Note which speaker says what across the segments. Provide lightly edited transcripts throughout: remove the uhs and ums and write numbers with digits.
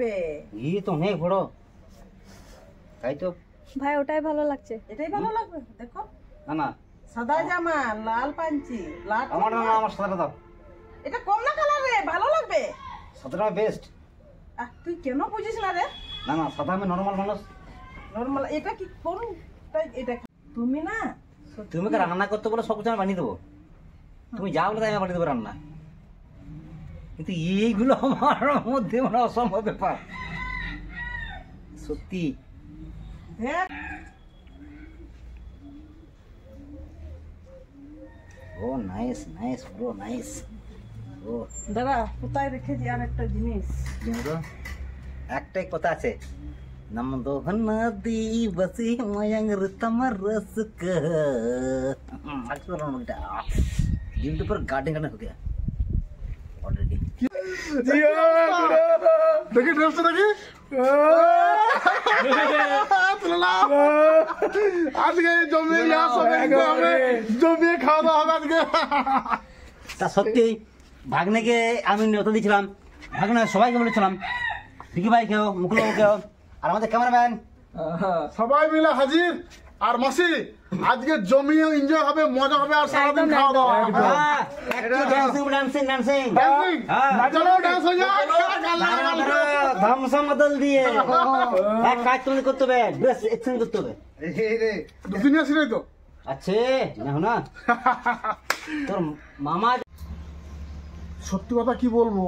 Speaker 1: লাগবে।
Speaker 2: এই তো অনেক বড়, তাই তো
Speaker 3: ভাই ওটাই ভালো লাগছে।
Speaker 1: এটাই ভালো লাগবে। দেখো
Speaker 2: না না
Speaker 1: সাদা জামা, লাল পাঞ্চি, লাল
Speaker 2: আমার না না আমার সাদাটা দাও।
Speaker 1: এটা কম না কালারে ভালো লাগবে।
Speaker 2: সাদাটা বেস্ট।
Speaker 1: তুই কেন বুঝিস না রে?
Speaker 2: না না সাদা আমি নরমাল মানুষ।
Speaker 1: নরমাল এটা কি কোন এটা তুমি না
Speaker 2: তুমি কি রান্না করতে বলে সব কিছু আমি বানিয়ে দেবো, তুমি যা বলে তাই আমি বানিয়ে দেবো রান্না, কিন্তু এইগুলো আমার মধ্যে মানে অসম্ভব ব্যাপার সত্যি।
Speaker 1: দেখ
Speaker 2: ও নাইস নাইস ব্রো নাইস। ও
Speaker 1: দাদা কোথায় রেখেছি আর একটা জিনিস।
Speaker 2: একটাই কথা আছে, नम दोहन नदी बसी मयंग तमर रस का दिल तो पर गार्डन करने हो गया ऑलरेडी।
Speaker 4: देखिए ड्रेस तो देखिए आज के जमिए यहाँ सब हमें जमिए खाওয়া দাওয়া হবে আজকে।
Speaker 2: তা সত্যি ভাগ্নেকে আমি নেতা দিয়েছিলাম, ভাগ্নে সবাইকে বলেছিলাম ভিকি ভাই কেউ মুকুল কেউ আর আমাদের ক্যামেরাম্যান
Speaker 4: সবাই মিলে হাজির। আর মাসি আজকে জমিয়ে এনজয় হবে, মজা হবে আর সারাদিন খাওয়া দাওয়া হবে।
Speaker 2: ডান্সিং ডান্সিং ডান্সিং
Speaker 4: চলো ডান্স হয়ে যায়।
Speaker 2: ধামসা বদল দিয়ে এক কাজ তুমি করতে হবে, বেশ এক্সচেঞ্জ করতে হবে।
Speaker 4: দুদিন আসি নাই তো
Speaker 2: আচ্ছা না তোর মামা।
Speaker 4: সত্যি কথা কি বলবো,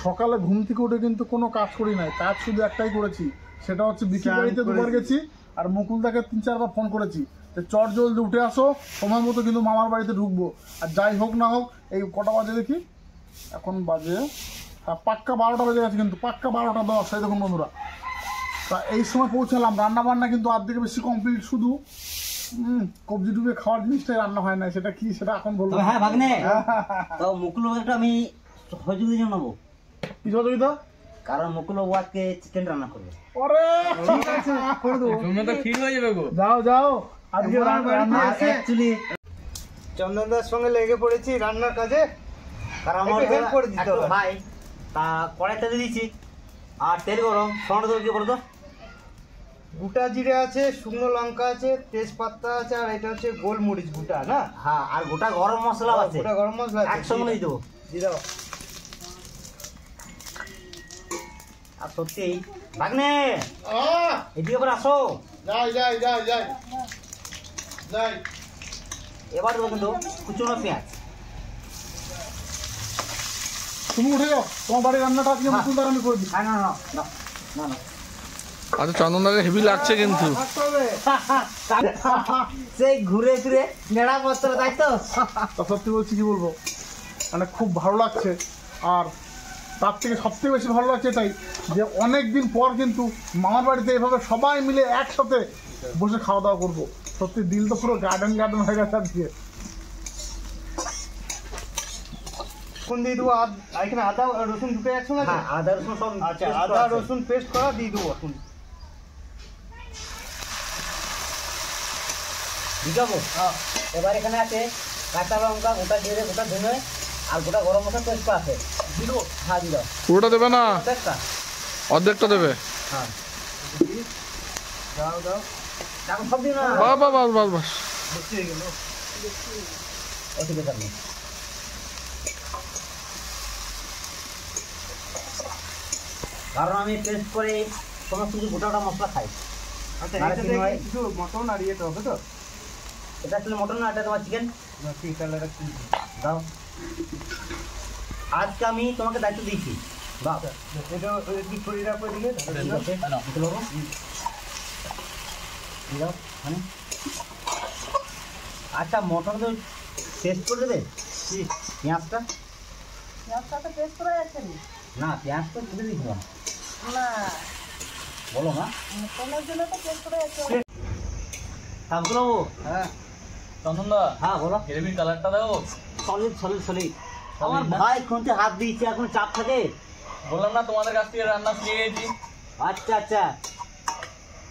Speaker 4: সকালে ঘুম থেকে উঠে কিন্তু কোনো কাজ করি নাই, কাজ শুধু একটাই করেছি, সেটা হচ্ছে বিকি বাড়িতে দুবার গেছি আর মুকুলদাকে 3-4 বার ফোন করেছি চট জলদি উঠে আসো, সময় মতো কিন্তু মামার বাড়িতে ঢুকবো। আর যাই হোক না হোক এই কটা বাজে দেখি, এখন বাজে পাক্কা 12টা বেজে গেছে, কিন্তু পাক্কা 12টা 10 এই দেখুন বন্ধুরা। তা এই সময় পৌঁছালাম, রান্না বান্না কিন্তু আর্ধেকে বেশি কমপ্লিট, শুধু কবজি ডুবে খাওয়ার জিনিসটাই রান্না হয় না, সেটা কি সেটা এখন বলবো।
Speaker 2: হ্যাঁ ভাগ্নে তো মুকুল একটা আমি সহযোগিতা জানাবো।
Speaker 4: কি সহযোগিতা?
Speaker 2: কারণ মুকুল আজকে চিকেন রান্না করবে।
Speaker 4: আরে ঠিক আছে করে দেবো,
Speaker 5: তুমি তো ঠিক হয়ে যাবে গো।
Speaker 4: যাও যাও আজকে রান্না আছে।
Speaker 2: অ্যাকচুয়ালি
Speaker 6: চন্দনদার সঙ্গে লেগে পড়েছি রান্নার কাজে,
Speaker 2: কারণ আমার
Speaker 6: একটু help করে দিতে হবে।
Speaker 2: ভাই তা কড়াই তেল দিয়েছি আর তেল গরম সোনাটা তো কি বলতো,
Speaker 6: গোটা জিরে আছে, শুকনো লঙ্কা আছে, তেজপাতা আছে, আর এটা হচ্ছে গোলমরিচ গোটা না।
Speaker 2: হ্যাঁ আর গোটা গরম মশলা আছে,
Speaker 6: গোটা গরম মশলা আছে,
Speaker 2: একসঙ্গে দিয়ে দেবো।
Speaker 6: দিয়ে দাও।
Speaker 2: আর সত্যি ভাগ্নে এদিকে এবার আসো,
Speaker 4: যাই যাই যাই যাই যাই।
Speaker 2: এবার দেবো কিন্তু কুচনো পেঁয়াজ।
Speaker 4: তুমি উঠে যাও, তোমার বাড়ির রান্নাটা আজকে মুকুলদার আমি করে দিই।
Speaker 2: না না না না না না
Speaker 5: আচ্ছা চন্দনদাকে হেভি লাগছে কিন্তু।
Speaker 2: সেই ঘুরে ফিরে নেড়া পত্র তাই তো।
Speaker 4: তা সত্যি বলছি কি বলবো, মানে খুব ভালো লাগছে। আর তার থেকে সবথেকে বেশি ভালো লাগছে এটাই যে অনেক দিন পর কিন্তু মামার বাড়িতে এভাবে সবাই মিলে একসাথে বসে খাওয়া দাওয়া করবো। সত্যি দিল তো পুরো গার্ডেন গার্ডেন হয়ে গেছে আজকে।
Speaker 6: কোন দিয়ে দেবো? এখানে আদা রসুন দুটো একসঙ্গে আছে।
Speaker 2: হ্যাঁ আদা রসুন সব
Speaker 6: আচ্ছা আদা রসুন পেস্ট করা দিয়ে দেবো এখন।
Speaker 2: দিগাবো। এবার এখানে আছে কাঁচা লঙ্কা, গোটা জিরে, গোটা ধনে আর গোটা গরম মশলা পেস্ট আছে। দিলো হ্যাঁ দিল
Speaker 5: পুরোটা দেবে না,
Speaker 2: একটা
Speaker 5: অর্ধেকটা দেবে।
Speaker 2: হ্যাঁ
Speaker 6: দাও দাও,
Speaker 2: এখন সব দিন না
Speaker 5: বাস বাস বাস বাস বাস।
Speaker 6: বেশি হয়ে গেল।
Speaker 2: ঠিক আছে আপনি কারণ আমি পেস্ট করে সমস্ত কিছু গোটা গোটা মশলা খাই।
Speaker 6: আচ্ছা
Speaker 2: আর
Speaker 6: এটাতে
Speaker 2: কি নয়?
Speaker 6: কিছু মটন আর ইয়েতে হবে তো?
Speaker 2: এটা আসলে মটন না, এটা তোমার চিকেন।
Speaker 6: ঠিক তাহলে এটা কি
Speaker 2: দাও, আজকে আমি তোমাকে দায়িত্ব দিয়েছি। বাহ
Speaker 6: এটা কি করে রাখবো এদিকে?
Speaker 2: আচ্ছা মটন তো পেস্ট করে দেবে, পেঁয়াজটা
Speaker 1: পেঁয়াজটা পেস্ট করা যাচ্ছে
Speaker 2: না, পেঁয়াজ তো কেটে দিয়েছিলাম
Speaker 1: না,
Speaker 2: বলো না
Speaker 1: মটনের জন্য তো পেস্ট করা যাচ্ছে।
Speaker 2: শামসুলবাবু।
Speaker 6: হ্যাঁ
Speaker 5: চন্দনদা
Speaker 2: হ্যাঁ বলো।
Speaker 5: গ্রেভির কালারটা দাও।
Speaker 2: Solid solid solid. আমার ভাই খুঁজতে হাত দিয়েছে, এখন চাপ থাকে।
Speaker 5: বললাম না তোমাদের কাছ থেকে রান্না শিখে গেছি।
Speaker 2: আচ্ছা আচ্ছা।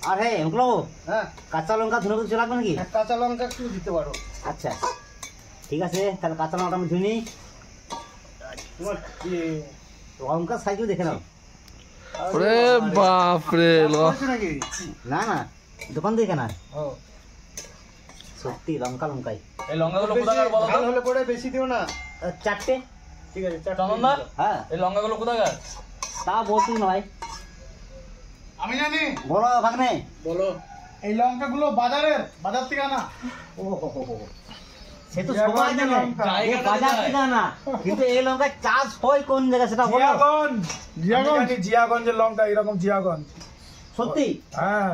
Speaker 2: আর হ্যাঁ শামসুলবাবু,
Speaker 6: হ্যাঁ,
Speaker 2: কাঁচা লঙ্কা ধনে কিছু লাগবে নাকি?
Speaker 6: কাঁচা লঙ্কা একটু দিতে পারো।
Speaker 2: আচ্ছা ঠিক আছে, তাহলে কাঁচা লঙ্কাটা আমি ধুয়ে নিই।
Speaker 6: তোমার
Speaker 2: লঙ্কার সাইজও দেখে নাও।
Speaker 5: ওরে বাপরে
Speaker 6: বলছো নাকি?
Speaker 2: না না দোকান থেকে কেনা
Speaker 6: ও
Speaker 2: সত্যি লঙ্কা লঙ্কাই
Speaker 5: এই লঙ্কাগুলো কোথাকার বলো তো?
Speaker 6: ঝাল হলে পরে বেশি দিও না।
Speaker 2: চারটে
Speaker 6: ঠিক আছে, চারটে
Speaker 5: চন্দনদা
Speaker 2: হ্যাঁ
Speaker 5: এই লঙ্কাগুলো কোথাকার?
Speaker 2: তা বলতুই নয়
Speaker 4: আমি জানি।
Speaker 2: বলো ভাগ্নে
Speaker 4: বলো। এই লঙ্কাগুলো বাজার থেকে আনা।
Speaker 2: ও হো হো হো সে তো
Speaker 4: জিয়াগঞ্জ
Speaker 2: সবাই জানে
Speaker 4: লঙ্কা।
Speaker 2: এ বাজার থেকে আনা কিন্তু এই লঙ্কা চাষ হয় কোন জায়গায় সেটা বলো
Speaker 4: জিয়াগঞ্জের লঙ্কা, এরকম জিয়াগঞ্জ।
Speaker 2: সত্যি
Speaker 4: হ্যাঁ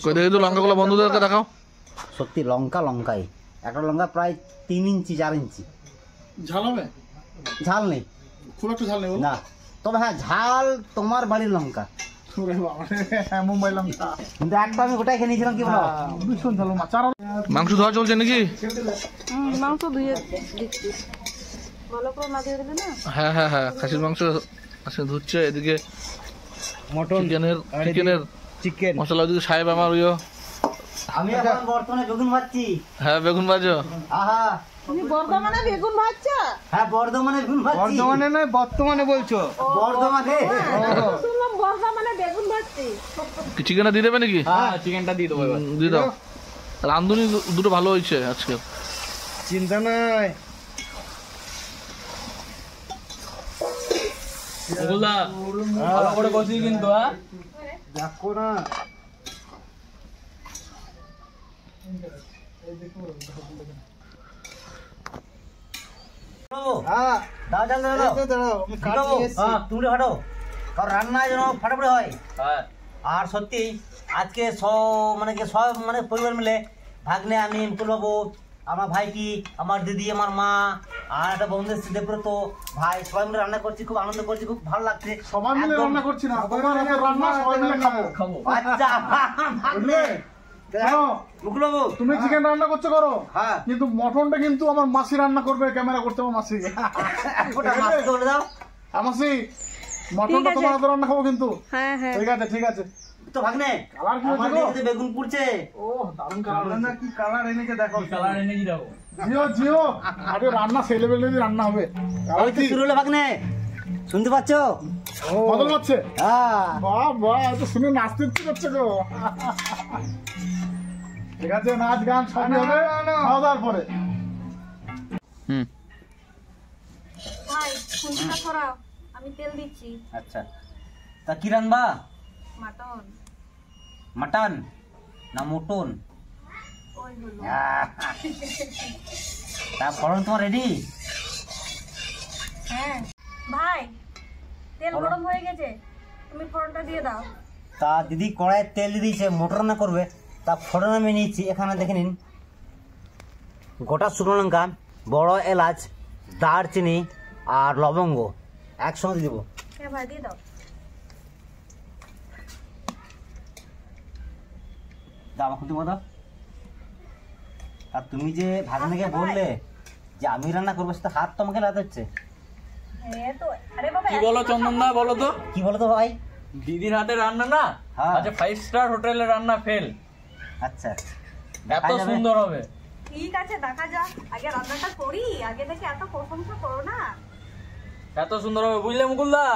Speaker 5: কই দেখি তো লঙ্কাগুলো বন্ধুদেরকে দেখাও।
Speaker 2: সত্যি লঙ্কা লঙ্কাই একটা লঙ্কা প্রায় 3 ইঞ্চি 4 ইঞ্চি
Speaker 4: ঝাল হবে?
Speaker 2: ঝাল নেই
Speaker 4: খুব একটু ঝাল নেই বলো?
Speaker 2: না তবে হ্যাঁ ঝাল তোমার বাড়ির লঙ্কা
Speaker 4: ওরে বাবা রে, মুম্বাই লঙ্কা।
Speaker 2: কিন্তু একটা আমি গোটাই খেয়ে নিয়েছিলাম কি বলো
Speaker 4: ভীষণ ঝাল মাছ। আর
Speaker 5: মাংস ধোয়া চলছে নাকি?
Speaker 1: মাংস ধুয়ে দিচ্ছি ভালো করে না দিয়ে দিলে না
Speaker 5: হ্যাঁ হ্যাঁ হ্যাঁ খাসির মাংস আজকে ধুচ্ছে, এদিকে
Speaker 6: মটন,
Speaker 5: চিকেনের
Speaker 6: চিকেন।
Speaker 5: মশলা, ওদিকে সাহেব আমার ওইও।
Speaker 2: আমি এখন বর্তমানে বেগুন ভাজছি
Speaker 5: হ্যাঁ বেগুন ভাজো।
Speaker 2: আহা
Speaker 1: তুমি বর্ধমানে বেগুন ভাজছো
Speaker 2: হ্যাঁ বর্ধমানে বেগুন ভাজছি
Speaker 6: বর্ধমানে নয়, বর্তমানে বলছো?
Speaker 2: বর্ধমানে
Speaker 1: শুনলাম বর্ধমানে বেগুন ভাজছি
Speaker 5: কি চিকেনটা দিয়ে দেবে নাকি? হ্যাঁ চিকেনটা দিয়ে দেবো এবার। দিয়ে দাও। রান্ধুনি দুটো ভালো হয়েছে আজকে।
Speaker 6: চিন্তা নাই।
Speaker 5: মুকুলদা ভালো করে কষি কিন্তু। হ্যাঁ
Speaker 6: দেখো না, হ্যাঁ
Speaker 2: দাও দাও দাও দাও
Speaker 6: এই তো দাঁড়াও, আমি কাঠ
Speaker 2: দাও।
Speaker 6: নিয়ে এসেছি।
Speaker 2: হ্যাঁ তুমি হাঁটো কারণ রান্না যেন ফাটাফাটি হয়
Speaker 5: হ্যাঁ
Speaker 2: আর সত্যি আজকে সব পরিবার মিলে ভাগ্নে আমি মুকুল বাবু আমার ভাই কি আমার দিদি আমার মা আর একটা বন্ধু এসেছে দেবব্রত ভাই সবাই মিলে রান্না করছি, খুব আনন্দ করছি, খুব ভালো লাগছে
Speaker 4: সবাই মিলে
Speaker 2: একদম-
Speaker 4: রান্না করছি না, তোমার হাতের রান্না সবাই মিলে খাবো।
Speaker 5: খাবো।
Speaker 2: আচ্ছা ভাগ্নে
Speaker 4: শোনো,
Speaker 2: মুকুল বাবু
Speaker 4: তুমি চিকেন রান্না করছো করো,
Speaker 2: হ্যাঁ
Speaker 4: কিন্তু মটনটা কিন্তু আমার মাসি রান্না করবে, ক্যামেরা করতে আমার মাসি।
Speaker 2: ওটা মাছকে বলে দাও
Speaker 4: মাসি মটনটা তোমার হাতে রান্না খাবো কিন্তু।
Speaker 1: হ্যাঁ হ্যাঁ
Speaker 4: ঠিক আছে ঠিক আছে।
Speaker 2: তো ভাগ্নে
Speaker 4: কালার কি
Speaker 2: আমার
Speaker 4: হচ্ছে গো?
Speaker 2: দিদিতে বেগুন পুড়ছে
Speaker 4: ও দারুণ কালার।
Speaker 6: না, কি কালার এনেছে দেখো।
Speaker 5: কালার এনেছি যাবো।
Speaker 4: জিও জিও আরে রান্না ছেলে বেলে রান্না হবে। কালার
Speaker 2: ওই তো
Speaker 4: কি
Speaker 2: শুরু হলো ভাগ্নে শুনতে পাচ্ছ
Speaker 4: বদল হচ্ছে?
Speaker 2: হ্যাঁ
Speaker 4: বাহ বাহ, এত শুনে নাচতে ইচ্ছে করছে গো। ঠিক আছে, নাচ গান সবই হবে খাওয়া দাওয়ার পরে।
Speaker 5: হুম
Speaker 3: ভাই খুন্তিটা সরাও, আমি তেল দিচ্ছি।
Speaker 2: আচ্ছা তা কি রান্না
Speaker 3: মাটন
Speaker 2: মাটন না মটন
Speaker 3: ওই হলো।
Speaker 2: তা ফলন তোমার রেডি
Speaker 3: হ্যাঁ ভাই, তেল গরম হয়ে গেছে, তুমি ফোড়নটা দিয়ে দাও।
Speaker 2: তা দিদি কড়াইয়ে তেল দিয়ে দিয়েছে মোটর রান্না করবে তা ফোড়ন আমি নিয়েছি এখানে দেখে নিন গোটা শুকনো লঙ্কা বড় এলাচ দারচিনি আর লবঙ্গ একসঙ্গে দিয়ে দেবো
Speaker 3: হ্যাঁ ভাই দিয়ে দাও।
Speaker 2: দাও খুঁটি মতো আর তুমি যে ভাগ্নেকে বললে যে আমি রান্না করবো সেটা হাত তো আমাকে লাগাতে হচ্ছে
Speaker 3: হ্যাঁ তো, আরে বাবা
Speaker 5: কি বলো চন্দনদা বলো তো?
Speaker 2: কি বলো তো ভাই
Speaker 5: দিদির হাতে রান্না না
Speaker 2: হ্যাঁ।
Speaker 5: আচ্ছা 5 স্টার হোটেলের রান্না ফেল।
Speaker 2: আচ্ছা
Speaker 5: এত
Speaker 2: দেখা যাবে।
Speaker 5: সুন্দর হবে।
Speaker 3: ঠিক আছে দেখা যাক, আগে রান্নাটা করি, আগে থেকে এত প্রশংসা করো না।
Speaker 5: এত সুন্দর হবে বুঝলে মুকুলদা?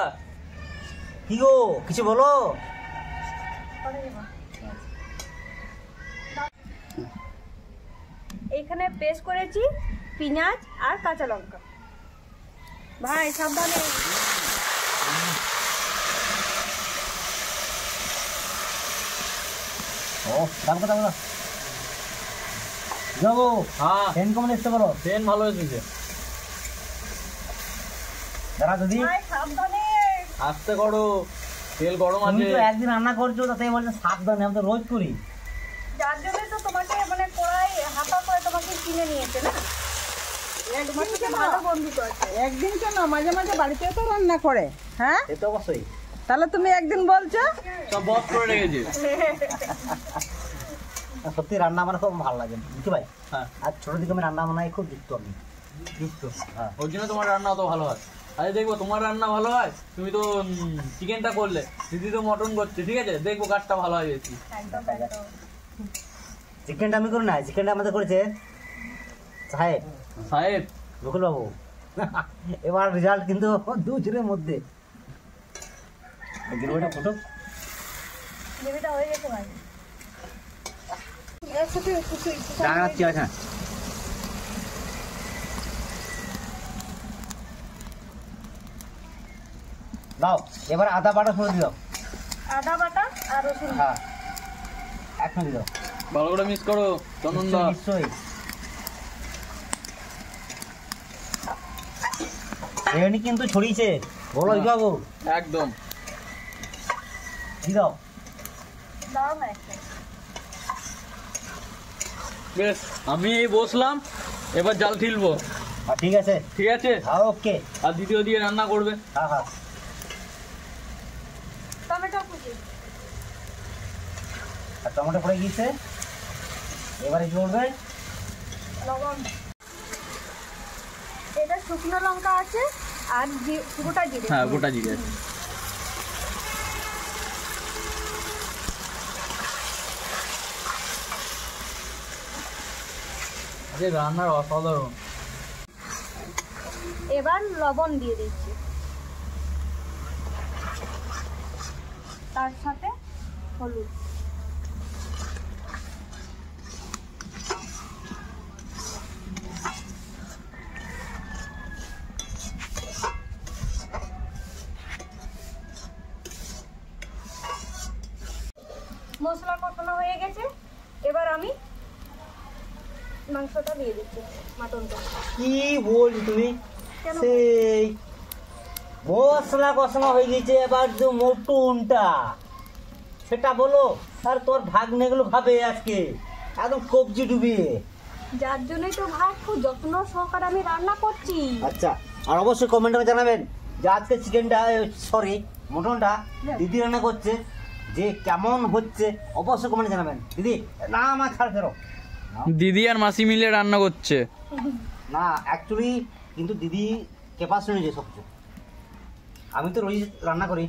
Speaker 2: কি গো কিছু বলো
Speaker 3: পরে দেবো। এইখানে পেস্ট করেছি পেঁয়াজ আর কাঁচা লঙ্কা। ভাই সাবধানে।
Speaker 2: ও দাম কথা বলো যাবো
Speaker 5: হ্যাঁ
Speaker 2: ফ্যান কমন এসতে বলো
Speaker 5: ট্রেন ভালো এসেছে।
Speaker 2: দাঁড়া দিদি
Speaker 3: ভাই সাবধানে।
Speaker 5: আস্তে করো, তেল গরম
Speaker 2: তুমি
Speaker 5: আছে।
Speaker 2: তো একদিন রান্না করছো তাতে বলছে সাবধানে আমি তো রোজ করি
Speaker 3: যার জন্য তো তোমাকে কড়াই হাতা করে তোমাকে কিনে নিয়েছে না। তোমার সাথে ভালো বন্ধুত্ব আছে।
Speaker 1: একদিন কেন মাঝে মাঝে বাড়িতে তো রান্না করে হ্যাঁ
Speaker 2: সে তো অবশ্যই
Speaker 1: তাহলে তুমি একদিন বলছো
Speaker 5: সব বস করে রেখেছে।
Speaker 2: সত্যি রান্না আমার খুব ভালো লাগে বুঝতে ভাই
Speaker 5: হ্যাঁ
Speaker 2: আর ছোট দিকে আমি রান্না বানাই খুব যুক্ত আমি
Speaker 5: যুক্ত।
Speaker 2: হ্যাঁ
Speaker 5: ওর জন্য তোমার রান্না অত ভালো হয়। আরে দেখবো তোমার রান্না ভালো হয়, তুমি তো চিকেনটা করলে, দিদি তো মটন করছে, ঠিক আছে দেখবো কাঠটা ভালো হয় বেশি।
Speaker 3: একদম একদম।
Speaker 2: চিকেনটা আমি করি না চিকেনটা আমাদের করেছে সাহেব
Speaker 5: সাহেব
Speaker 2: মুকুল বাবু এবার রেজাল্ট কিন্তু দুজনের মধ্যে গ্রেভিটা ফুটুক
Speaker 3: গ্রেভিটা হয়ে গেছে ভাই। একসাথে
Speaker 2: রাখছি আছে দাও। এবার আদা বাটা শুনে দিও।
Speaker 3: আদা বাটা আর রসুন।
Speaker 2: হ্যাঁ এখন দিও।
Speaker 5: ভালো করে মিক্স করো চন্দনদা।
Speaker 2: নিশ্চয়ই এমনি কিন্তু ছড়িয়েছে বলো বাবু।
Speaker 5: একদম
Speaker 2: দি দাও।
Speaker 3: দাও না একটা।
Speaker 5: বেশ আমি এই বসলাম, এবার জাল ঠিলবো।
Speaker 2: ঠিক আছে
Speaker 5: ঠিক আছে,
Speaker 2: হ্যাঁ ওকে।
Speaker 5: আর দ্বিতীয় দিয়ে রান্না করবে।
Speaker 2: হ্যাঁ হ্যাঁ
Speaker 3: টমেটো কুচি।
Speaker 2: আর টমেটো পড়ে গিয়েছে, এবারে কি করবে?
Speaker 3: লবণ। এটা শুকনো লঙ্কা আছে আর গোটা জিরে।
Speaker 5: হ্যাঁ গোটা জিরে। আরে রান্নার অসাধারণ।
Speaker 3: এবার লবণ দিয়ে দিচ্ছি, তার সাথে হলুদ। মশলা কষানো হয়ে গেছে, এবার আমি মাংসটা দিয়ে দিচ্ছি, মাটনটা।
Speaker 2: কি বলছি তুমি?
Speaker 3: কেন?
Speaker 2: সেই মশলা কষানো হয়ে গেছে, এবার যে মটনটা সেটা বলো। আর তোর ভাগ্নে গুলো খাবে আজকে একদম কবজি ডুবিয়ে।
Speaker 3: যার জন্যই তো ভাই খুব যত্ন সহকারে আমি রান্না করছি।
Speaker 2: আচ্ছা, আর অবশ্যই কমেন্টে জানাবেন যে আজকে চিকেনটা সরি মটনটা দিদি রান্না করছে, যে কেমন হচ্ছে অবশ্যই কমেন্টে জানাবেন। দিদি না আমার ছাড় ফেরো।
Speaker 5: দিদি আর মাসি মিলে রান্না করছে।
Speaker 2: না অ্যাকচুয়ালি কিন্তু দিদি ক্যাপাসিটি অনুযায়ী সব কিছু, আমি তো রোজ রান্না করি।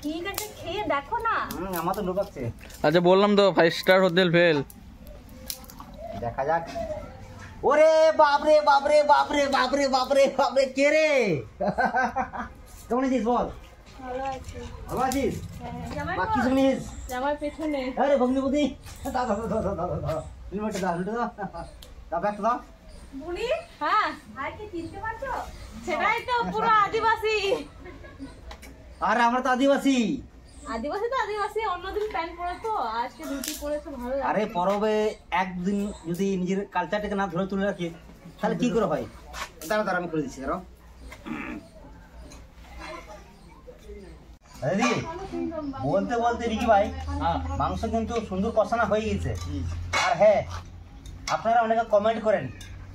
Speaker 3: ঠিক আছে, খেয়ে দেখো না।
Speaker 2: আমার তো লোক আছে।
Speaker 5: আচ্ছা বললাম তো 5 স্টার হোটেল ফেল।
Speaker 2: দেখা যাক। ওরে বাপরে বাপরে বাপরে বাপরে বাপরে বাপরে কে রে? কেমন আছিস বল?
Speaker 3: ভালো আছে।
Speaker 2: ভালো আছিস?
Speaker 3: জামাই
Speaker 2: বা কি শুনিস?
Speaker 3: জামাই পেছনে।
Speaker 2: আরে ভগ্নিপতি দাও দাও দাও দাও দাও দাও হেলমেটটা দাও, হেলমেটটা দাও, দাও ব্যাগটা দাও।
Speaker 3: বুড়ি, হ্যাঁ ভাইকে চিনতে পারছো?
Speaker 1: সেটাই তো পুরো আদিবাসী।
Speaker 2: আরে আমরা তো আদিবাসী।
Speaker 1: আদিবাসী তো আদিবাসী, অন্যদিন প্যান্ট পরে তো আজকে ধুতি পরেছে, ভালো লাগে।
Speaker 2: আরে পরবে একদিন যদি নিজের কালচারটাকে না ধরে তুলে রাখি তাহলে কি করে হয়? দাঁড়া দাঁড়া আমি করে দিচ্ছি। দাঁড়াও দিদি, বলতে বলতে রিকি ভাই মাংস কিন্তু সুন্দর কষানো হয়ে গেছে। আর হ্যাঁ, আপনারা অনেকে কমেন্ট করেন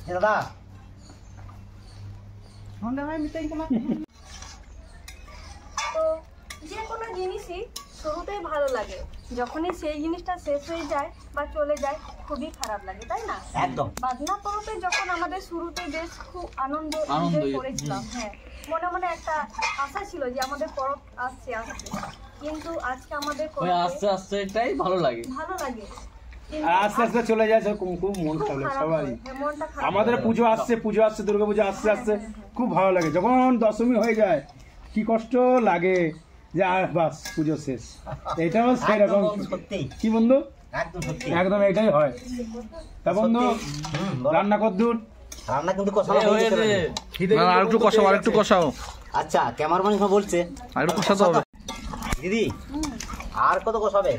Speaker 2: যে দাদা
Speaker 3: তো যে কোনো জিনিসই শুরুতেই ভালো লাগে, যখনই সেই জিনিসটা শেষ হয়ে যায় বা চলে যায় খুবই খারাপ লাগে, তাই না?
Speaker 2: একদম
Speaker 3: বাজনা পরবে যখন আমাদের শুরুতে বেশ খুব আনন্দ
Speaker 5: আনন্দ,
Speaker 3: enjoy করেছিলাম। হ্যাঁ, মনে মনে একটা আশা ছিল যে আমাদের পরব আসছে আসছে, কিন্তু আজকে আমাদের
Speaker 5: ওই
Speaker 3: পরবে
Speaker 5: আস্তে আস্তে এটাই ভালো লাগে।
Speaker 3: ভালো লাগে, কিন্তু
Speaker 6: আস্তে আস্তে চলে যায় খুব মন
Speaker 3: খুব
Speaker 6: খারাপ লাগে
Speaker 3: খারাপ
Speaker 6: সবারই।
Speaker 3: হয়। হ্যাঁ, মনটা খারাপ
Speaker 6: আমাদের
Speaker 3: হয়।
Speaker 6: পুজো আসছে দুর্গা পুজো আস্তে আস্তে খুব ভালো লাগে। যখন দশমী হয়ে যায় কি কষ্ট লাগে যে আর বাস পুজো শেষ। এটাও সেরকম।
Speaker 2: একদম সত্যি,
Speaker 6: কি বন্ধু?
Speaker 2: একদম সত্যি।
Speaker 6: একদম এটাই হয়। তা বন্ধু
Speaker 2: বলো।
Speaker 6: রান্না কদ্দূর?
Speaker 2: রান্না কিন্তু কষানো
Speaker 5: এই
Speaker 2: হয়ে
Speaker 5: হয়ে
Speaker 2: গেছে
Speaker 5: রে।
Speaker 2: রান্না।
Speaker 6: খিদে
Speaker 5: না না, আরেকটু কষাও, আরেকটু কষাও,
Speaker 2: আচ্ছা ক্যামেরাম্যান বলছে
Speaker 5: আরেকটু কষাতে হবে।
Speaker 2: দিদি আর কত কষাবে?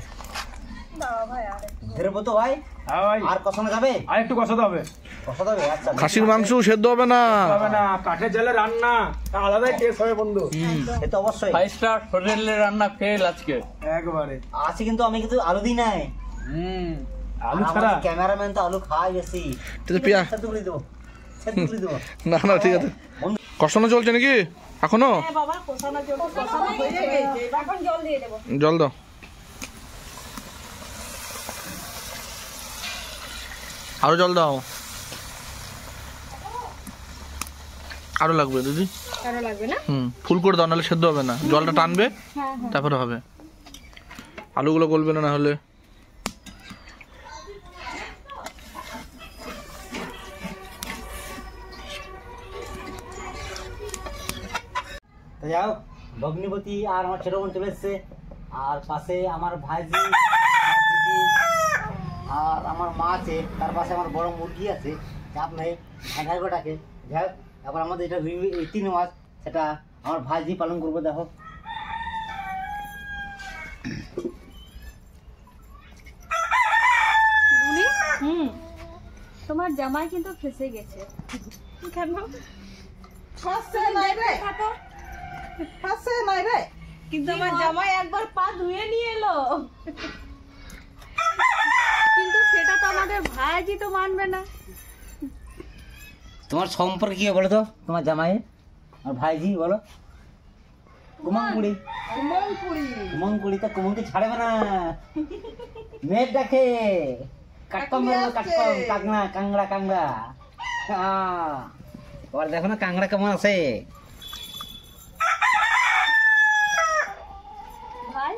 Speaker 3: দাও ভাই আর একটু।
Speaker 2: ধীরে তো ভাই,
Speaker 6: হ্যাঁ ভাই,
Speaker 2: আর কষানো যাবে?
Speaker 6: আর একটু কষাতে হবে।
Speaker 2: কষাতে হবে। আচ্ছা
Speaker 5: খাসির মাংস সেদ্ধ হবে না।
Speaker 6: হবে না, কাঠের জালে রান্না তা আলাদাই টেস্ট হবে বন্ধু।
Speaker 2: এ তো অবশ্যই
Speaker 5: 5 স্টার হোটেলের রান্না ফেল আজকে।
Speaker 6: একবারে
Speaker 2: আছে, কিন্তু আমি কিন্তু আলু দিই নাই।
Speaker 6: আলু ছাড়া
Speaker 2: ক্যামেরাম্যান তো আলু খায় বেশি।
Speaker 5: ঠিক আছে, পিয়া।
Speaker 2: সেদ্ধ করে দেবো, সেদ্ধ করে দেবো।
Speaker 5: না না ঠিক আছে। কষানো চলছে নাকি এখনো?
Speaker 1: হ্যাঁ বাবা, কষানো চলছে, কষানো হয়ে গেছে।
Speaker 3: এখন জল দিয়ে দেবো।
Speaker 5: জল দাও। আরো জল দাও। আরো লাগবে দিদি?
Speaker 3: আরো লাগবে না?
Speaker 5: ফুল করে দাও, নাহলে সেদ্ধ হবে না। জলটা টানবে
Speaker 3: হ্যাঁ হ্যাঁ।
Speaker 5: তারপরে হবে। আলুগুলো গলবে না, না হলে।
Speaker 2: তো যাও, ভগ্নিপতি আর আমার ছোট বোন চলে এসছে। আর পাশে আমার ভাইজি, আমার দিদি আর আমার মা আছে, তার পাশে আমার বড় মুরগি আছে, চাপ নেই, 11 টাকে যাই হোক। তারপর আমাদের এটা রীতি নেওয়াজ, সেটা আমার ভাইজি পালন করবো। দেখো
Speaker 3: বুনি, তোমার জামাই কিন্তু ফেসে গেছে। কেন?
Speaker 1: ফাঁসছে নাই রে, ফাঁসছে নাই রে, কিন্তু আমার জামাই একবার পা ধুয়ে নিয়ে এলো।
Speaker 3: কিন্তু সেটা তো আমাদের ভাইজি তো মানবে না।
Speaker 2: তোমার সম্পর্কে কি বলো তো, তোমার জামাই আর ভাইজি বলো? কুমঙ্কুড়ি, কুমঙ্কুড়ি তো কুমঙ্কি ছাড়বে না, মেঘ ডাকে, কাটকম কাটকম, কাংড়া কাংড়া কাংড়া। এবার দেখো না কাংড়া কেমন আছে।
Speaker 3: ভাই,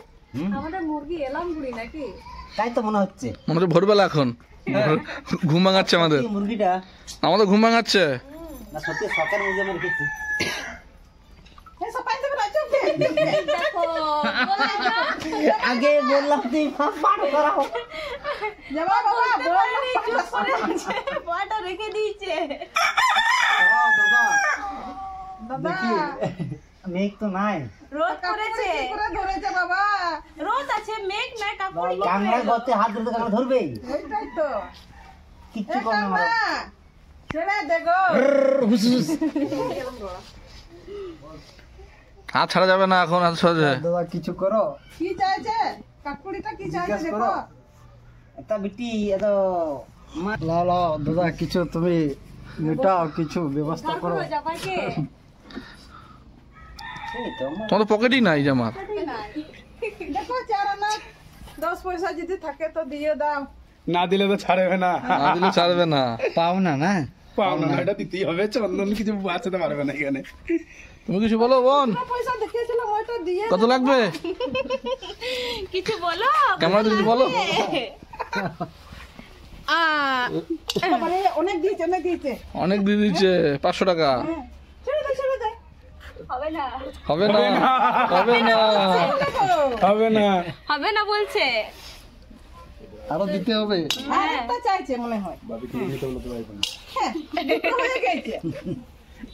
Speaker 3: আমাদের মুরগি এলাম বুড়ি নাকি?
Speaker 2: তাই তো মনে হচ্ছে।
Speaker 7: আমাদের ভোরবেলা এখন ঘুম ভাঙাচ্ছে আমাদের,
Speaker 2: এই মুরগিটা
Speaker 7: আমাদের ঘুম ভাঙাচ্ছে।
Speaker 2: না সত্যি সকাল মুরগি আমি রেখেছি।
Speaker 3: দেখো,
Speaker 2: আগে বললাম তুই পাঠ করাও।
Speaker 1: জামাই বাবা বল চুপ করে আছে, পাটা রেখে দিয়েছে। দাদা
Speaker 2: মেঘ তো নাই,
Speaker 1: রোদ করেছে, ধরেছে বাবা, রোদ আছে, মেঘ নাই, কাপড়
Speaker 2: কাংড়া গতে হাত ধরতে কাংড়া ধরবে,
Speaker 1: ওইটাই তো।
Speaker 2: কিচ্ছু করবে না।
Speaker 1: ছেড়ে দেখো,
Speaker 2: হুস হুস।
Speaker 7: হাত ছাড়া যাবে না এখন, হাত সহজে।
Speaker 2: দাদা কিছু করো,
Speaker 1: কি চাইছে কাকুড়িটা, কি চাইছে দেখো।
Speaker 2: একটা বিটি এত লা লা দাদা কিছু তুমি মেটাও, কিছু ব্যবস্থা করো।
Speaker 3: তারপরে জামাইকে
Speaker 2: এই তো
Speaker 7: তোমাদের পকেটই নাই জামার।
Speaker 1: দেখো 4 আনা 10 পয়সা যদি থাকে তো দিয়ে দাও।
Speaker 6: না দিলে তো ছাড়বে না,
Speaker 7: না দিলে ছাড়বে না।
Speaker 2: পাও না না
Speaker 6: পাওনা না, এটা দিতেই হবে। চন্দন কিছু বাঁচাতে পারবে না এখানে।
Speaker 7: তুমি কিছু বলো বোন,
Speaker 1: পয়সা দেখিয়েছিলাম ওইটা দিয়ে
Speaker 7: কত লাগবে?
Speaker 3: কিছু বলো।
Speaker 7: ক্যামেরাতে কিছু বলো।
Speaker 1: বাবারে, অনেক দিয়েছে, অনেক দিয়েছে।
Speaker 7: অনেক দিয়ে দিচ্ছে, 500 টাকা।
Speaker 1: ছেড়ে দে, ছেড়ে দে।
Speaker 3: হবে না,
Speaker 7: হবে না, হবে না,
Speaker 6: হবে না।
Speaker 3: হবে না বলছে।
Speaker 7: আরো দিতে হবে।
Speaker 1: আরেকটা চাইছে মনে হয়। হ্যাঁ, দুটো হয়ে গেছে।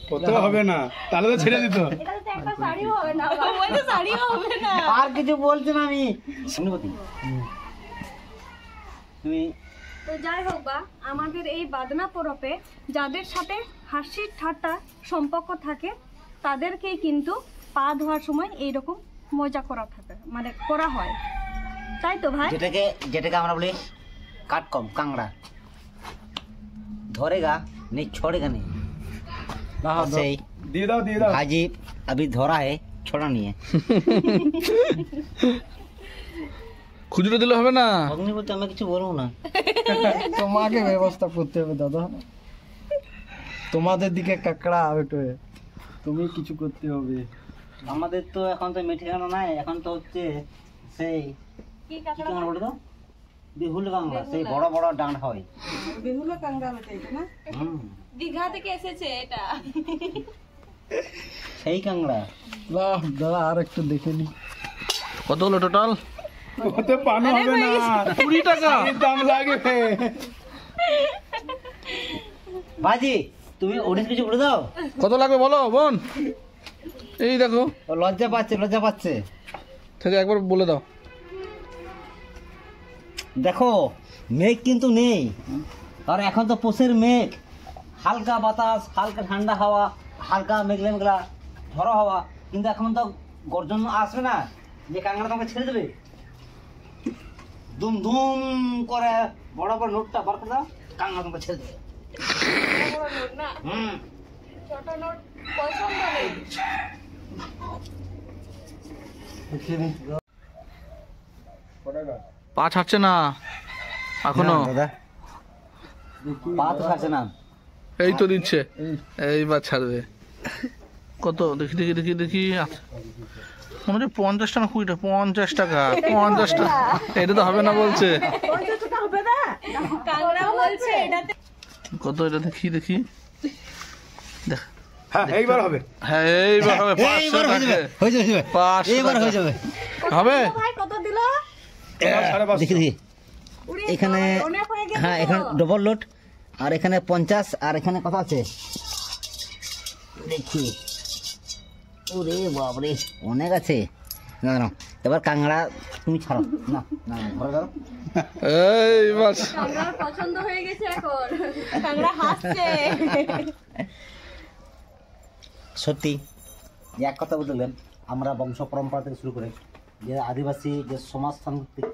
Speaker 6: কত হবে না, তাহলে তো ছেড়ে দিত।
Speaker 3: এটা তো একটা শাড়িও হবে না, বলতে শাড়িও হবে না।
Speaker 2: আর কিছু বলছি না আমি। শুনবতি তুমি
Speaker 3: তো যাই হোক বা, আমাদের এই বাদনা পরবে যাদের সাথে হাসি ঠাট্টা সম্পর্ক থাকে তাদেরকেই কিন্তু পা ধোয়ার সময় এইরকম মজা করা থাকে, মানে করা হয়, তাই তো ভাই?
Speaker 2: যেটাকে আমরা বলি কাটকম কাংড়া, ধরেগা नहीं छोड़ेगा नहीं। সেই
Speaker 6: দিয়ে দাও, দিয়ে দাও।
Speaker 2: भाजी अभी धरा है, छोड़ा नहीं है।
Speaker 7: খুচরো দিলে হবে না।
Speaker 2: অগ্নি বলতে আমি কিছু বলবো না।
Speaker 8: তোমাকে ব্যবস্থা করতে হবে দাদা, তোমাদের দিকে কাকড়া ওঠে, তুমি কিছু করতে হবে।
Speaker 2: আমাদের তো এখন তো মেঠিকানা নাই, এখন তো হচ্ছে সেই
Speaker 3: কি
Speaker 2: কি
Speaker 3: কাকড়া?
Speaker 2: কাঁকড়া বলতো, বিহুল কাঁকড়া, সেই বড় বড় ডাঁট হয়।
Speaker 1: বেহুলা কাঙ্গা চাইছে না?
Speaker 2: হুম,
Speaker 3: দীঘা থেকে এসেছে এটা।
Speaker 2: সেই কাঁকড়া।
Speaker 8: বাহ দাদা, আর একটু দেখে নি।
Speaker 7: কত হলো টোটাল?
Speaker 6: ওতে পানো হবে না,
Speaker 7: 20 টাকা
Speaker 6: এর দাম লাগবে।
Speaker 2: ভাজি তুমি ওডিস কিছু বলে দাও।
Speaker 7: কত লাগবে বলো বোন। এই দেখো,
Speaker 2: ও লজ্জা পাচ্ছে।
Speaker 7: থেকে একবার বলে দাও।
Speaker 2: দেখো মেঘ কিন্তু নেই, আর এখন তো পোষের মেঘ, হালকা বাতাস, হালকা ঠান্ডা হাওয়া, হালকা মেঘলা মেঘলা ঝড়ো হাওয়া, কিন্তু এখন তো গর্জন আসবে না যে কাঁকড়া তোমাকে ছেড়ে দেবে। দুম দুম করে বড় বড় নোটটা বার করে দাও, কাঁকড়া তোমাকে ছেড়ে দেবে।
Speaker 3: বড় নোট না,
Speaker 2: হুম,
Speaker 3: ছোট নোট পছন্দ নেই।
Speaker 7: পা ছাড়ছে না এখনো।
Speaker 2: দাদা পা তো ছাড়ছে না।
Speaker 7: এই তো দিচ্ছে, এইবার ছাড়বে। কত দেখি দেখি দেখি দেখি, মনে হচ্ছে 50 টাকা, 20 টাকা, 50 টাকা, 50 টাকা। এটা তো হবে না বলছে।
Speaker 3: কাকড়া বলছে এটাতে
Speaker 7: কত এটা দেখি দেখি দেখ।
Speaker 6: হ্যাঁ, এইবার হবে।
Speaker 7: হ্যাঁ এইবার হবে, 500 টাকা।
Speaker 2: হয়ে যাবে,
Speaker 7: 500
Speaker 2: এবার
Speaker 7: টাকা
Speaker 2: হয়ে যাবে।
Speaker 7: হবে।
Speaker 3: ভাই
Speaker 2: দেখি দেখি এখানে হ্যাঁ এখানে ডবল লোড আর এখানে 50 আর এখানে কত আছে দেখি ওরে বাবরে অনেক আছে না না এবার কাংড়া তুমি ছাড়ো না না ঘরে দাও
Speaker 7: এই বাস
Speaker 3: আমার পছন্দ হয়ে গেছে এখন
Speaker 1: কাংড়া হাসছে
Speaker 2: সত্যি যে এক কথা বললেন আমরা বংশ পরম্পরা থেকে শুরু করে যে আদিবাসী যে সমাজতান্ত্রিক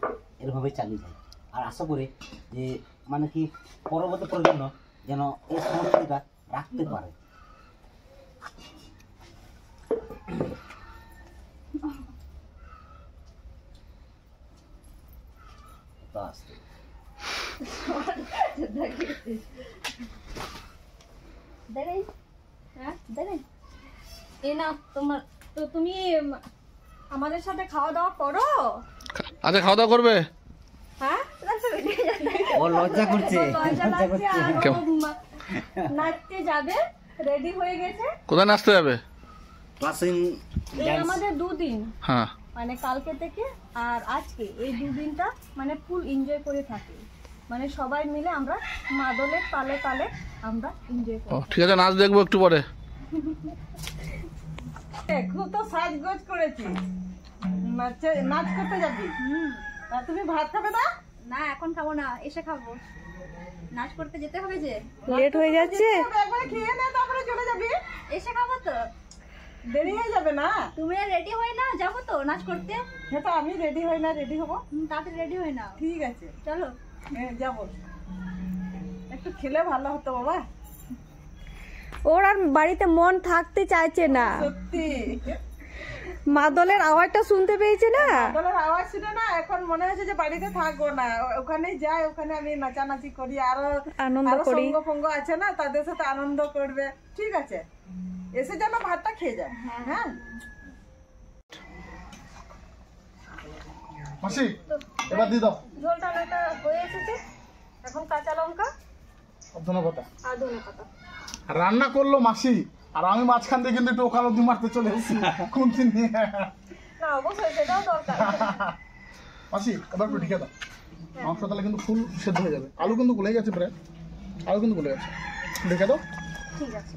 Speaker 2: এরভাবে চালিয়ে যায় আর আশা করি যে মানে কি পরবর্তী প্রজন্ম যেন এই সংস্কৃতিটা রাখতে পারে বাস
Speaker 3: দেখেন হ্যাঁ দেখেন এই না তোমার তো তুমি আমাদের সাথে খাওয়া দাওয়া করো
Speaker 7: আচ্ছা খাওয়া দাওয়া করবে
Speaker 3: হ্যাঁ
Speaker 2: ও লজ্জা করছে
Speaker 3: লজ্জা
Speaker 2: লজ্জা
Speaker 3: লাগছে
Speaker 2: করছে
Speaker 3: আর
Speaker 7: কেমন?
Speaker 3: নাচতে যাবে রেডি হয়ে গেছে
Speaker 7: কোথায় নাচতে যাবে
Speaker 2: ক্লাসিং
Speaker 3: এই আমাদের দুদিন
Speaker 7: হ্যাঁ
Speaker 3: মানে কালকে থেকে আর আজকে এই দুদিনটা মানে ফুল এনজয় করে থাকি মানে সবাই মিলে আমরা মাদলের তালে তালে আমরা এনজয়
Speaker 7: ও
Speaker 3: করি
Speaker 7: ঠিক আছে নাচ দেখবো একটু পরে
Speaker 1: খুব তো সাজগোজ করেছি নাচ করতে যাবি আর তুমি ভাত খাবে না
Speaker 3: না এখন খাবো না এসে খাবো নাচ করতে যেতে হবে যে
Speaker 1: লেট হয়ে যাচ্ছে একবার খেয়ে নে তারপরে চলে যাবি
Speaker 3: এসে খাবো তো
Speaker 1: দেরি হয়ে যাবে না
Speaker 3: তুমি রেডি হয়ে না যাবো তো নাচ করতে
Speaker 1: হ্যাঁ তো আমি রেডি হই না রেডি হবো
Speaker 3: তাড়াতাড়ি রেডি হয়ে নাও
Speaker 1: ঠিক আছে
Speaker 3: চলো
Speaker 1: হ্যাঁ যাবো একটু খেলে ভালো হতো বাবা
Speaker 9: ওর আর বাড়িতে মন থাকতে চাইছে না
Speaker 1: সত্যি
Speaker 9: মাদলের আওয়াজটা শুনতে পেয়েছে না
Speaker 1: গলার আওয়াজ শুনে না এখন মনে হচ্ছে যে বাড়িতে থাকবো না ওখানেই যাই ওখানে আমি নাচানাচি করি আরো
Speaker 9: আনন্দ
Speaker 1: আরো
Speaker 9: করি।
Speaker 1: সঙ্গ ফঙ্গ আছে না তাদের সাথে আনন্দ করবে ঠিক আছে এসে যেন ভাতটা খেয়ে যায় হ্যাঁ
Speaker 4: মাসি এবার দিয়ে দাও
Speaker 3: ঝোলটা অনেকটা হয়ে এসেছে এখন কাঁচা লঙ্কা
Speaker 4: ধন্যবাদ
Speaker 3: আর ধনে পাতা
Speaker 4: রান্না করলো মাসি আর আমি মাঝখান থেকে কিন্তু একটু ওকালতি মারতে চলে এসেছি খুন্তি নিয়ে
Speaker 3: না অবশ্যই সেটাও দরকার
Speaker 4: মাসি এবার একটু ঢেকে দাও মাংস তাহলে কিন্তু ফুল সেদ্ধ হয়ে যাবে আলু কিন্তু গলে গেছে প্রায় আলু কিন্তু গলে গেছে ঢেকে দাও
Speaker 3: ঠিক আছে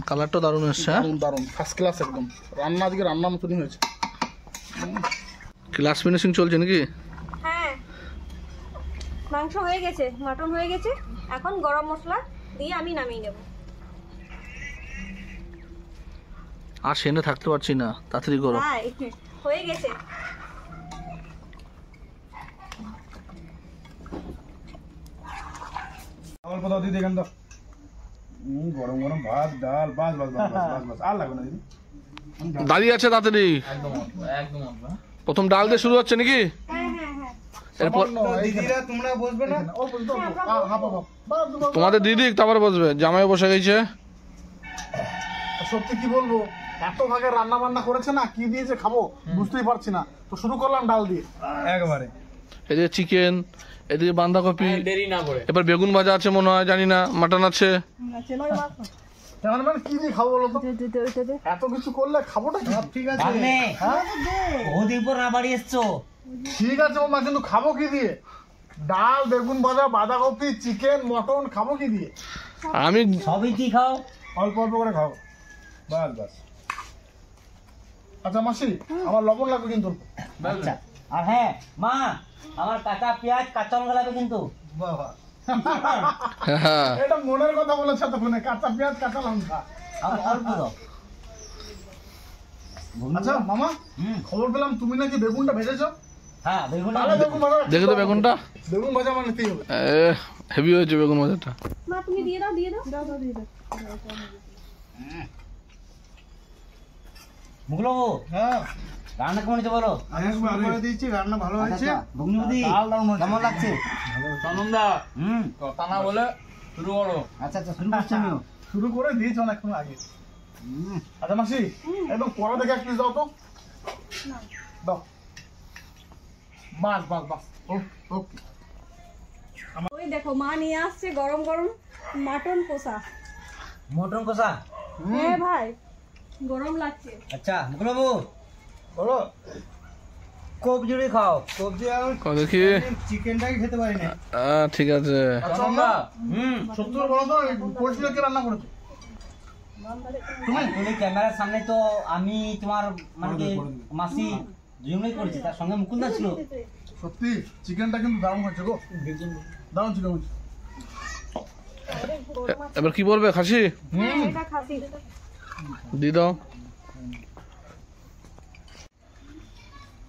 Speaker 7: কালারটা দারুণ এসছে হ্যাঁ
Speaker 4: দারুণ দারুণ ফার্স্ট ক্লাস একদম রান্না আজকে রান্নার মতনই হয়েছে
Speaker 7: ক্লাস ফিনিশিং চলছে নাকি
Speaker 3: হ্যাঁ মাংস হয়ে গেছে মাটন হয়ে গেছে এখন গরম মশলা দিয়ে আমি নামিয়ে নেব
Speaker 7: আর সেনে থাকতে পারছি না তাড়াতাড়ি করো
Speaker 3: তাই হয়ে গেছে
Speaker 6: অল্প দাও দিদি এখান দাও গরম গরম ভাত ডাল বাস বাস বাস বাস বাস আর লাগবে না দিদি
Speaker 7: দাঁড়িয়ে আছে তাড়াতাড়ি
Speaker 5: একদম অল্প, হ্যাঁ?
Speaker 7: প্রথম ডাল দিয়ে শুরু হচ্ছে নাকি
Speaker 3: হ্যাঁ হ্যাঁ হ্যাঁ
Speaker 7: এরপর
Speaker 6: দিদিরা তোমরা বসবে না
Speaker 4: অল্প দিতে অল্প হাফ হাফ বাস বাস
Speaker 7: তোমাদের দিদি তারপরে বসবে জামাই বসে গেছে
Speaker 4: সত্যি কি বলবো এত ভাগে রান্না বান্না করেছে না কি দিয়েছে খাবো বুঝতেই পারছি না তো শুরু করলাম ডাল দিয়ে
Speaker 6: একবারে
Speaker 7: এদিকে চিকেন এদিকে বাঁধাকপি
Speaker 5: দেরি না করে
Speaker 7: এবার বেগুন ভাজা আছে মনে হয় জানি না মাটন আছে
Speaker 4: মানে মানে কি দিয়ে খাবো বলো তো এত কিছু করলে খাবোটা কি ঠিক আছে
Speaker 2: ভাগ্নে বহুদিন পর না বাড়ি এসছো
Speaker 4: ঠিক আছে মামা কিন্তু খাবো কি দিয়ে ডাল বেগুন ভাজা বাঁধাকপি চিকেন মটন খাবো কি দিয়ে
Speaker 7: আমি
Speaker 2: সবই কি খাও
Speaker 6: অল্প অল্প করে খাও বাস বাস
Speaker 4: আচ্ছা মাসি আমার লবণ লাগবে কিন্তু
Speaker 2: আচ্ছা আর হ্যাঁ মা আমার কাঁচা পেঁয়াজ কাঁচা লঙ্কা লাগবে কিন্তু
Speaker 4: বাবা
Speaker 7: হ্যাঁ
Speaker 4: এটা মনের কথা বলেছে তখন কাঁচা পেঁয়াজ কাঁচা লঙ্কা
Speaker 2: আমার অল্প দাও
Speaker 4: আচ্ছা মামা খবর পেলাম তুমি নাকি বেগুনটা ভেজেছো
Speaker 2: হ্যাঁ বেগুন
Speaker 4: তাহলে বেগুন ভাজা
Speaker 7: দেখে তো বেগুনটা
Speaker 4: বেগুন ভাজা মানে নিতেই হবে
Speaker 7: হেভি হয়েছে বেগুন ভাজাটা
Speaker 3: মা তুমি দিয়ে দাও
Speaker 2: মুগলবাবু
Speaker 4: হ্যাঁ
Speaker 2: রান্না কেমন হয়েছে বলো
Speaker 4: আমি করে দিয়েছি রান্না ভালো হয়েছে
Speaker 2: ভগ্নিপতি
Speaker 4: ডাল দারুণ হয়েছে।
Speaker 2: কেমন লাগছে
Speaker 5: সানন্দা
Speaker 2: হুম
Speaker 5: কথা না বলে শুরু করো
Speaker 2: আচ্ছা আচ্ছা শুরু করছি আমিও
Speaker 4: শুরু করে দিয়েছি অনেকক্ষণ আগে আচ্ছা মাসি একদম কড়া দেখে এক পিস দাও তো দাও বাস বাস বাস ওকে
Speaker 3: ওই দেখো মা নিয়ে আসছে গরম গরম মাটন কষা
Speaker 2: মটন কষা
Speaker 3: হ্যাঁ ভাই গরম লাগছে
Speaker 2: আচ্ছা মুগলবাবু
Speaker 4: বলো
Speaker 2: কবজি খাও।
Speaker 6: সবজি
Speaker 7: দেখি
Speaker 6: চিকেনটাই খেতে পারি না।
Speaker 7: ঠিক আছে।
Speaker 4: আচ্ছা আমরা সত্যি করে বলো তো পোলট্রিটা কে রান্না করেছে?
Speaker 2: তুমি ক্যামেরার সামনে তো আমি তোমার মানে কি মাসি দুজনেই করেছি, তার সঙ্গে মুকুন্দা ছিল।
Speaker 4: সত্যি চিকেনটা কিন্তু দারুণ হয়েছে গো, দারুণ চিকেন হয়েছে।
Speaker 7: এবার কি বলবে খাসি
Speaker 3: এটা খাসি
Speaker 7: দিয়ে দাও।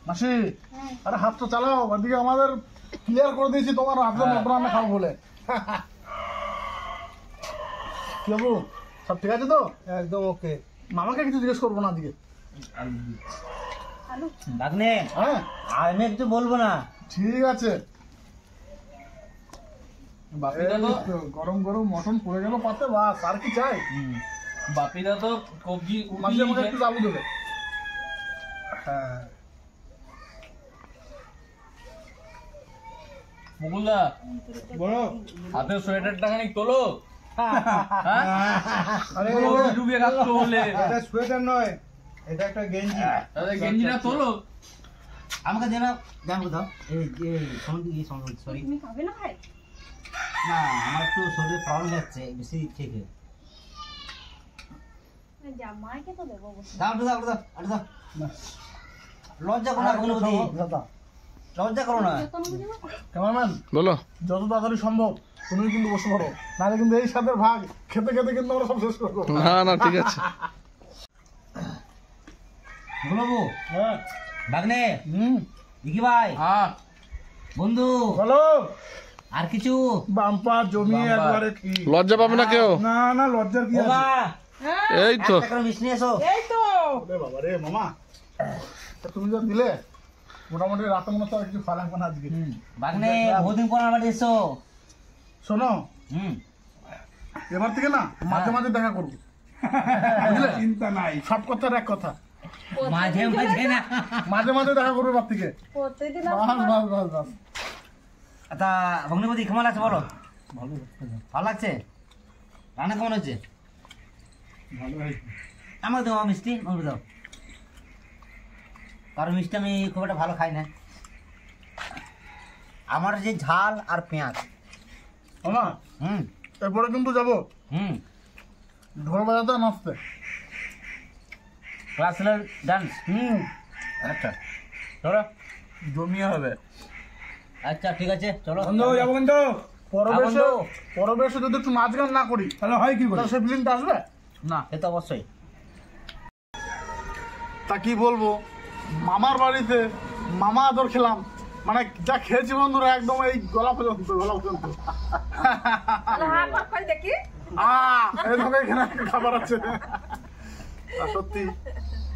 Speaker 4: মাসি আরে হাতটা চালাও, ওদিকে আমাদের ক্লিয়ার করে দিয়েছি তোমার হাতে মটন রান্না খাবো বলে। কি বাবু সব ঠিক আছে তো?
Speaker 6: একদম ওকে।
Speaker 4: মামাকে কিছু জিজ্ঞেস করবো না আজকে।
Speaker 2: ভাগ্নে
Speaker 4: হ্যাঁ
Speaker 2: আমি একটু বলবো না।
Speaker 4: ঠিক আছে।
Speaker 5: বাপিদা
Speaker 4: এই
Speaker 5: তো
Speaker 4: তো, গরম গরম মটন পড়ে গেল পাতে, বাস আর কি চাই?
Speaker 5: বাপিদা তো কবজি
Speaker 4: মাসি আমাকে
Speaker 5: উঠিয়ে
Speaker 4: একটু চালু দেবে। হ্যাঁ
Speaker 5: মুকুলদা
Speaker 6: বলো।
Speaker 5: হাতের সোয়েটারটা খানিক তোলো। হ্যাঁ?
Speaker 6: আরে
Speaker 5: কবজি ডুবিয়ে খাচ্ছ বলে।
Speaker 6: এটা সোয়েটার নয়, এটা একটা গেঞ্জি।
Speaker 5: তাহলে গেঞ্জিটা তোলো।
Speaker 2: আমাকে দেনা জানবো দাও। সরি
Speaker 3: তুমি খাবে না ভাই?
Speaker 2: না, আমার একটু শরীরে প্রবলেম হচ্ছে বেশি খেয়ে।
Speaker 3: জামাইকে তো দেবো
Speaker 2: দাও দাও দাও দাও দাও। লজ্জা করো না ভগ্নপতি, লজ্জা করো না।
Speaker 4: ক্যামেরাম্যান
Speaker 7: বলো।
Speaker 4: যত তাড়াতাড়ি সম্ভব তুমি কিন্তু বসে পড়ো, নাহলে কিন্তু এই সাথে ভাগ খেতে খেতে কিন্তু আমরা সব শেষ করবো।
Speaker 7: না না ঠিক আছে।
Speaker 2: ভগ্নবাবু,
Speaker 4: হ্যাঁ
Speaker 2: ভাগ্নে, দিকি ভাই,
Speaker 5: হ্যাঁ
Speaker 2: বন্ধু,
Speaker 4: বলো।
Speaker 2: আর কিছু?
Speaker 4: বাম্পা জমিয়ে
Speaker 5: বাম্পার।
Speaker 4: একবারে কি?
Speaker 7: লজ্জা পাবে না কেউ?
Speaker 4: না না লজ্জার কি
Speaker 2: ও
Speaker 4: আছে?
Speaker 2: মা,
Speaker 7: এই তো
Speaker 2: একটা করে মিষ্টি নিয়ে এসো।
Speaker 1: এই তো
Speaker 4: ওরে বাবা রে মামা, তা তুমি যা দিলে মোটামুটি রাতে মনে হচ্ছে আর কিছু খাওয়া লাগবে না আজকে।
Speaker 2: ভাগ্নে, বহুদিন পর আমার বাড়ি এসো।
Speaker 4: শোনো এবার থেকে না মাঝে মাঝে দেখা করবো, বুঝলে?
Speaker 6: চিন্তা নাই।
Speaker 4: সব কথার এক কথা,
Speaker 2: মাঝে মাঝে না।
Speaker 4: মাঝে মাঝে দেখা করবো এবার থেকে।
Speaker 3: প্রতিদিন
Speaker 4: বাস বাস বাস বাস।
Speaker 2: তা ভগ্নপতি কেমন লাগছে বলো? ভালো লাগছে? রান্না কেমন হচ্ছে? আমার দাও মিষ্টি, আমার দাও। কারণ মিষ্টি আমি খুব একটা ভালো খাই না। আমার যে ঝাল আর পেঁয়াজ।
Speaker 4: মামা এরপরে কিন্তু যাবো ঢোল বাজাতে নাচতে।
Speaker 2: Classical dance.
Speaker 5: আচ্ছা চলো জমিয়ে হবে।
Speaker 2: আচ্ছা ঠিক আছে চলো।
Speaker 6: বন্ধু যাবো কিন্তু।
Speaker 4: পরবেশে পরবেশে যদি একটু নাচ গান না করি
Speaker 6: তাহলে হয় কি করে?
Speaker 4: তাহলে সেই ফিলিংটা আসবে
Speaker 2: না, সে তো অবশ্যই।
Speaker 4: তা কি বলবো, মামার বাড়িতে মামা আদর খেলাম, মানে যা খেয়েছি বন্ধুরা একদম এই গলা পর্যন্ত
Speaker 1: দেখি
Speaker 4: এইভাবে এখানে একটা খাবার আছে। আর সত্যি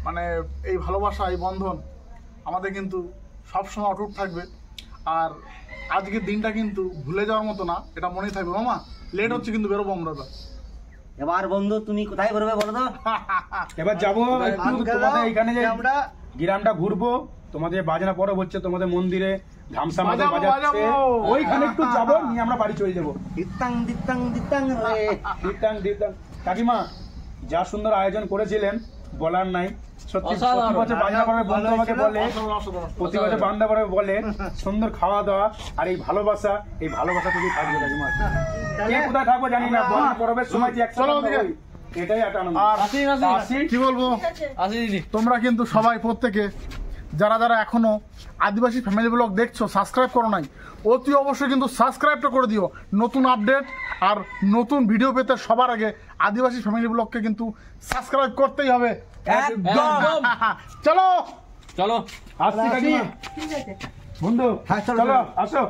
Speaker 4: মানে এই ভালোবাসা, এই বন্ধন আমাদের কিন্তু সবসময় অটুট থাকবে। আর আজকের দিনটা কিন্তু ভুলে যাওয়ার মতো না, এটা মনেই থাকবে। মামা লেট হচ্ছে কিন্তু বেরোবো আমরা এবার।
Speaker 2: এবার বন্ধু তুমি কোথায় বেরোবে বলো তো?
Speaker 6: এবার যাবো একটু তোমাদের এখানে যে আমরা গ্রামটা ঘুরবো, তোমাদের বাজনা পরব হচ্ছে তোমাদের মন্দিরে, ধামসা মাঝে বাজাচ্ছে, ওইখানে একটু যাবো, নিয়ে আমরা বাড়ি চলে যাবো।
Speaker 2: দিতাং দিতাং দিতাং রে।
Speaker 6: দিতাং দিতাং। কাকিমা যা সুন্দর আয়োজন করেছিলেন বলার নাই। সত্যি প্রতি বছর বাজনা পড়বে বন্ধু আমাকে বলে, প্রতি বছর বান্দা পড়বে বলে সুন্দর খাওয়া দাওয়া আর এই ভালোবাসা যদি থাকবে কাকিমা। কে কোথায় থাকবো জানি না, বাজনা পড়বের সময় যে একসাথে হই, এটাই একটা আনন্দ।
Speaker 4: আর কি বলবো,
Speaker 5: আসি দিদি।
Speaker 4: তোমরা কিন্তু সবাই প্রত্যেকে যারা যারা এখনো আদিবাসী ফ্যামিলি ব্লগ দেখছো, সাবস্ক্রাইব করো নাই, অতি অবশ্যই কিন্তু সাবস্ক্রাইবটা করে দিও। নতুন আপডেট আর নতুন ভিডিও পেতে সবার আগে আদিবাসী ফ্যামিলি ব্লগকে কিন্তু সাবস্ক্রাইব করতেই হবে।
Speaker 5: একদম।
Speaker 4: চলো
Speaker 5: চলো
Speaker 6: আসছি কাকিমা। বন্ধু
Speaker 2: হ্যাঁ, চলো,
Speaker 6: চলো
Speaker 2: চলো।
Speaker 6: আসো।